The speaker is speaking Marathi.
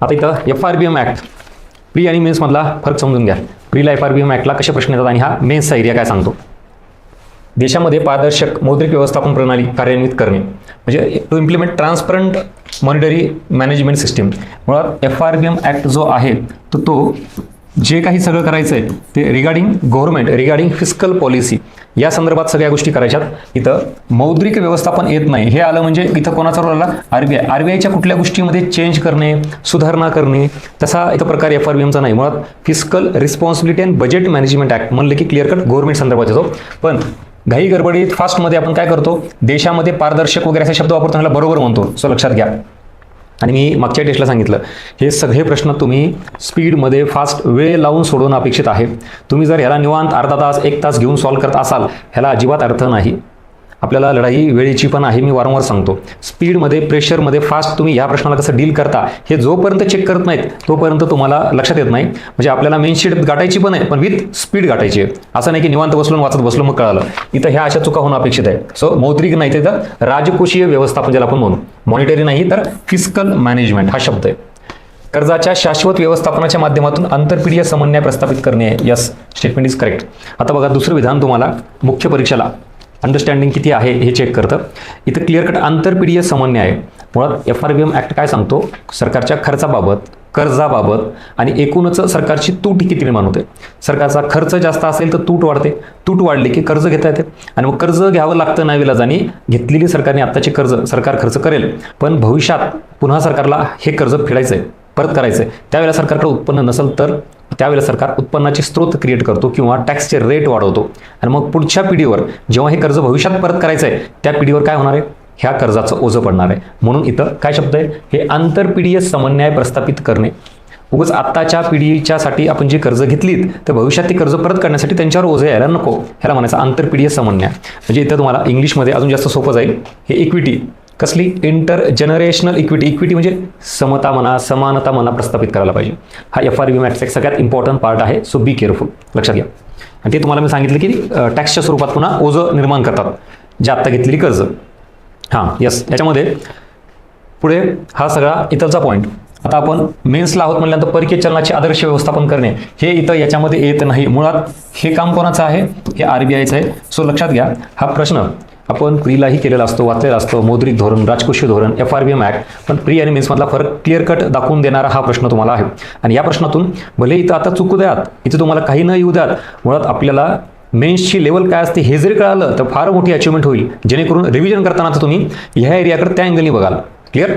आता इथं FRBM ॲक्ट, प्री आणि मेन्समधला फरक समजून घ्या. प्रीला FRBM ॲक्टला कसे प्रश्न येतात आणि हा मेन्सचा एरिया काय सांगतो. देशामध्ये पारदर्शक मौद्रिक व्यवस्थापन प्रणाली कार्यान्वित करणे, म्हणजे to implement transparent monetary management system. मुळात FRBM ॲक्ट जो आहे तो जे काही सगळं करायचं आहे ते regarding government, regarding fiscal policy या संदर्भात सगळ्या गोष्टी करायच्यात. इथं मौद्रिक व्यवस्थापन येत नाही हे आलं म्हणजे इथं कोणाचा रोल आला, आरबीआयच्या कुठल्या गोष्टीमध्ये चेंज करणे, सुधारणा करणे, तसा इथं प्रकार FRBMचा नाही. मुळात fiscal responsibility and budget management act म्हणलं की क्लिअर कट गव्हर्नमेंट संदर्भात येतो. पण घाई गडबडीत फास्टमध्ये आपण काय करतो, देशामध्ये पारदर्शक वगैरे असे शब्द वापरतो, ह्याला बरोबर म्हणतो. सो लक्षात घ्या. आणि मी मागच्या टेस्टला सांगितलं हे सगळे प्रश्न तुम्ही स्पीडमध्ये फास्ट वेळ लावून सोडवणं अपेक्षित आहे. तुम्ही जर ह्याला निवांत अर्धा तास 1 तास घेऊन सॉल्व करत असाल ह्याला अजिबात अर्थ नाही. आपल्याला लढाई वेळेची पण आहे, मी वारंवार सांगतो. स्पीडमध्ये, प्रेशरमध्ये फास्ट तुम्ही ह्या प्रश्नाला कसं डील करता हे जोपर्यंत चेक करत नाहीत तोपर्यंत तुम्हाला लक्षात येत नाही. म्हणजे आपल्याला मेन शीट गाठायची पण आहे पण विथ स्पीड गाठायची आहे. असं नाही की निवांत बसलो वाचत बसलो मग कळालं. इथं ह्या अशा चुका होणं अपेक्षित आहे. सो मौद्रिक नाही तर राजकोषीय व्यवस्थापन ज्याला आपण म्हणू, मॉनिटरी नाही तर फिस्कल मॅनेजमेंट हा शब्द आहे. कर्जाच्या शाश्वत व्यवस्थापनाच्या माध्यमातून आंतरपिढीय समन्वय प्रस्थापित करणे आहे. Yes, statement is correct. आता बघा दुसरं विधान तुम्हाला मुख्य परीक्षेला अंडरस्टँडिंग किती आहे हे चेक करतं. इथं क्लिअर कट आंतरपिढीय समन्वय आहे. मुळात FRBM ॲक्ट काय सांगतो, सरकारच्या खर्चाबाबत, कर्जाबाबत आणि एकूणच सरकारची तूट किती निर्माण होते. सरकारचा खर्च जास्त असेल तर तूट वाढते, तूट वाढली की कर्ज घेता येते आणि मग कर्ज घ्यावं लागतं नाविलाजाने. घेतलेली सरकारने आत्ताचे कर्ज सरकार खर्च करेल पण भविष्यात पुन्हा सरकारला हे कर्ज फेडायचं आहे, परत करायचं आहे. त्यावेळेला सरकारकडे उत्पन्न नसेल तर त्यावेळेला सरकार उत्पन्नाचे स्रोत क्रिएट करतो किंवा टॅक्सचे रेट वाढवतो आणि मग पुढच्या पिढीवर जेव्हा हे कर्ज भविष्यात परत करायचं आहे त्या पिढीवर काय होणार आहे, ह्या कर्जाचं ओझं पडणार आहे. म्हणून इथं काय शब्द आहे, हे आंतरपिढीय समन्वय प्रस्थापित करणे. उगाच आत्ताच्या पिढीच्यासाठी आपण जी कर्ज घेतलीत तर भविष्यात ती कर्ज परत करण्यासाठी त्यांच्यावर ओझं यायला नको, ह्याला म्हणायचं आंतरपिढीय समन्वय. म्हणजे इथं तुम्हाला इंग्लिशमध्ये अजून जास्त सोपं जाईल. हे इक्विटी कसली, इंटर जनरेशनल इक्विटी. इक्विटी म्हणजे समता म्हणा, समानता म्हणा प्रस्थापित करायला पाहिजे. हा FRBM ॲक्टचा एक सगळ्यात इम्पॉर्टंट पार्ट आहे. सो बी केअरफुल, लक्षात घ्या. आणि ते तुम्हाला मी सांगितलं की टॅक्सच्या स्वरूपात पुन्हा ओझं निर्माण करतात जे आत्ता घेतलेली कर्ज. हां यस, याच्यामध्ये पुढे हा सगळा इथलचा पॉईंट. आता आपण मेन्सला आहोत म्हणल्यानंतर परकीय चलनाचे आदर्श व्यवस्थापन करणे हे इथं याच्यामध्ये येत नाही. मुळात हे काम कोणाचं आहे, हे RBIचं आहे. सो लक्षात घ्या, हा प्रश्न आपण प्रीलाही केलेला असतो, वाचलेला असतो. मौद्रिक धोरण, राजकोषीय धोरण, FRBM ॲक्ट. पण प्री आणि मेन्समधला फरक क्लिअर कट दाखवून देणारा हा प्रश्न तुम्हाला आहे. आणि या प्रश्नातून भले इथं आता चुकू द्यात, इथं तुम्हाला काही न येऊ द्यात, मुळात आपल्याला मेन्सची लेवल काय असते हे जरी कळालं तर फार मोठी अचिव्हमेंट होईल. जेणेकरून रिव्हिजन करताना तुम्ही ह्या एरियाकडे त्या अँगलनी बघाल. क्लिअर.